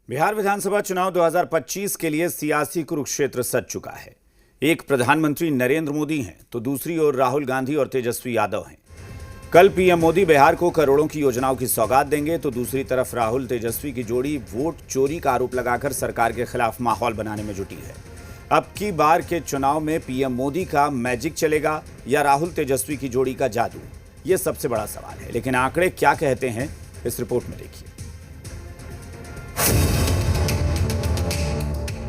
बिहार विधानसभा चुनाव 2025 के लिए सियासी कुरुक्षेत्र सज चुका है। एक प्रधानमंत्री नरेंद्र मोदी हैं तो दूसरी ओर राहुल गांधी और तेजस्वी यादव हैं। कल पीएम मोदी बिहार को करोड़ों की योजनाओं की सौगात देंगे तो दूसरी तरफ राहुल तेजस्वी की जोड़ी वोट चोरी का आरोप लगाकर सरकार के खिलाफ माहौल बनाने में जुटी है। अब की बार के चुनाव में पीएम मोदी का मैजिक चलेगा या राहुल तेजस्वी की जोड़ी का जादू, ये सबसे बड़ा सवाल है। लेकिन आंकड़े क्या कहते हैं, इस रिपोर्ट में देखिए।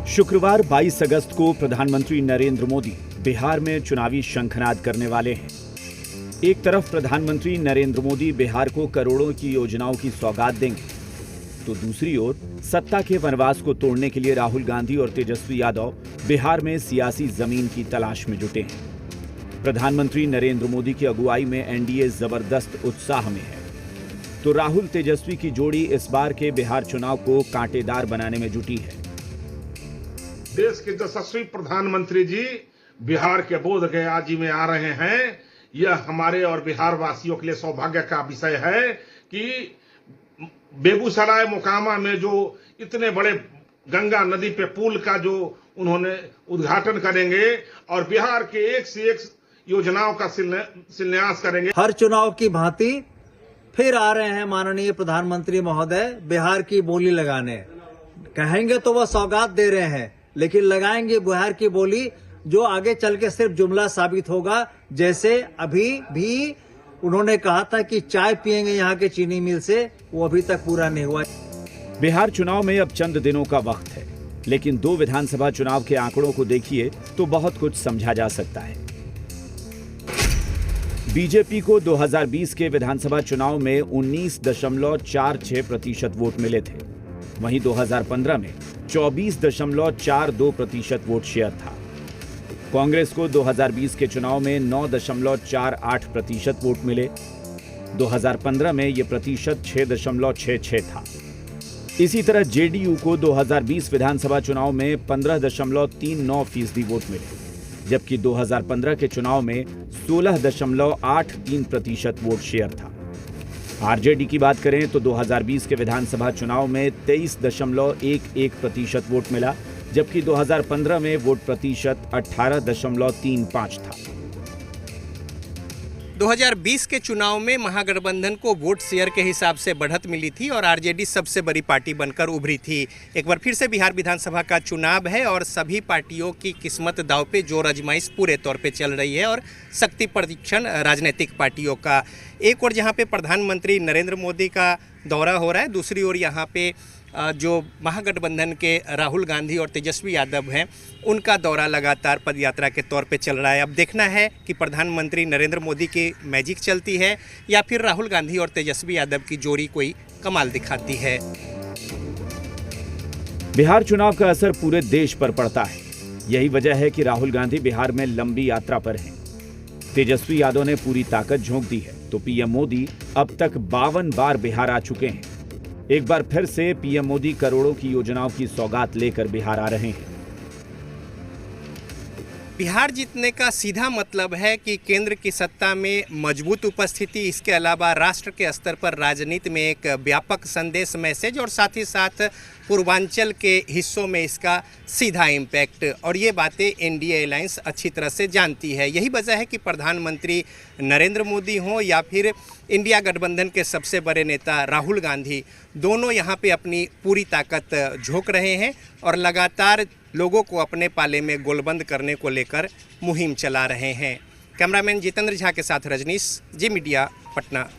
शुक्रवार 22 अगस्त को प्रधानमंत्री नरेंद्र मोदी बिहार में चुनावी शंखनाद करने वाले हैं। एक तरफ प्रधानमंत्री नरेंद्र मोदी बिहार को करोड़ों की योजनाओं की सौगात देंगे तो दूसरी ओर सत्ता के वनवास को तोड़ने के लिए राहुल गांधी और तेजस्वी यादव बिहार में सियासी जमीन की तलाश में जुटे हैं। प्रधानमंत्री नरेंद्र मोदी की अगुवाई में एनडीए जबरदस्त उत्साह में है तो राहुल तेजस्वी की जोड़ी इस बार के बिहार चुनाव को कांटेदार बनाने में जुटी है। देश के यशस्वी प्रधानमंत्री जी बिहार के बोध गया जी में आ रहे हैं। यह हमारे और बिहार वासियों के लिए सौभाग्य का विषय है कि बेगूसराय मोकामा में जो इतने बड़े गंगा नदी पे पुल का जो उन्होंने उद्घाटन करेंगे और बिहार के एक से एक योजनाओं का शिलान्यास करेंगे। हर चुनाव की भांति फिर आ रहे हैं माननीय प्रधानमंत्री महोदय बिहार की बोली लगाने। कहेंगे तो वह सौगात दे रहे हैं, लेकिन लगाएंगे बिहार की बोली जो आगे चल के सिर्फ जुमला साबित होगा। जैसे अभी भी उन्होंने कहा था कि चाय पिएंगे यहाँ के चीनी मिल से, वो अभी तक पूरा नहीं हुआ। बिहार चुनाव में अब चंद दिनों का वक्त है, लेकिन दो विधानसभा चुनाव के आंकड़ों को देखिए तो बहुत कुछ समझा जा सकता है। बीजेपी को 2020 के विधानसभा चुनाव में 19.46% वोट मिले थे। वहीं 2015 में 24.42% वोट शेयर था। कांग्रेस को 2020 के चुनाव में 9.48% वोट मिले। 2015 में यह प्रतिशत 6.66 था। इसी तरह जेडीयू को 2020 विधानसभा चुनाव में 15.39% वोट मिले, जबकि 2015 के चुनाव में 16.83% वोट शेयर था। आरजेडी की बात करें तो 2020 के विधानसभा चुनाव में 23.11% वोट मिला, जबकि 2015 में वोट प्रतिशत 18.35 था। 2020 के चुनाव में महागठबंधन को वोट शेयर के हिसाब से बढ़त मिली थी और आरजेडी सबसे बड़ी पार्टी बनकर उभरी थी। एक बार फिर से बिहार विधानसभा का चुनाव है और सभी पार्टियों की किस्मत दांव पे जोर आजमाइश पूरे तौर पे चल रही है और शक्ति परीक्षण राजनीतिक पार्टियों का। एक ओर जहां पे प्रधानमंत्री नरेंद्र मोदी का दौरा हो रहा है, दूसरी ओर यहाँ पे जो महागठबंधन के राहुल गांधी और तेजस्वी यादव हैं उनका दौरा लगातार पदयात्रा के तौर पे चल रहा है। अब देखना है कि प्रधानमंत्री नरेंद्र मोदी की मैजिक चलती है या फिर राहुल गांधी और तेजस्वी यादव की जोड़ी कोई कमाल दिखाती है। बिहार चुनाव का असर पूरे देश पर पड़ता है। यही वजह है कि राहुल गांधी बिहार में लंबी यात्रा पर हैं। तेजस्वी यादव ने पूरी ताकत झोंक दी है तो पीएम मोदी अब तक 52 बार बिहार आ चुके हैं। एक बार फिर से पीएम मोदी करोड़ों की योजनाओं की सौगात लेकर बिहार आ रहे हैं। बिहार जीतने का सीधा मतलब है कि केंद्र की सत्ता में मजबूत उपस्थिति, इसके अलावा राष्ट्र के स्तर पर राजनीति में एक व्यापक संदेश, मैसेज और साथ ही साथ पूर्वांचल के हिस्सों में इसका सीधा इम्पैक्ट। और ये बातें एनडीए अलायंस अच्छी तरह से जानती है। यही वजह है कि प्रधानमंत्री नरेंद्र मोदी हों या फिर इंडिया गठबंधन के सबसे बड़े नेता राहुल गांधी, दोनों यहाँ पे अपनी पूरी ताकत झोंक रहे हैं और लगातार लोगों को अपने पाले में गोलबंद करने को लेकर मुहिम चला रहे हैं। कैमरामैन जितेंद्र झा के साथ रजनीश, जी मीडिया, पटना।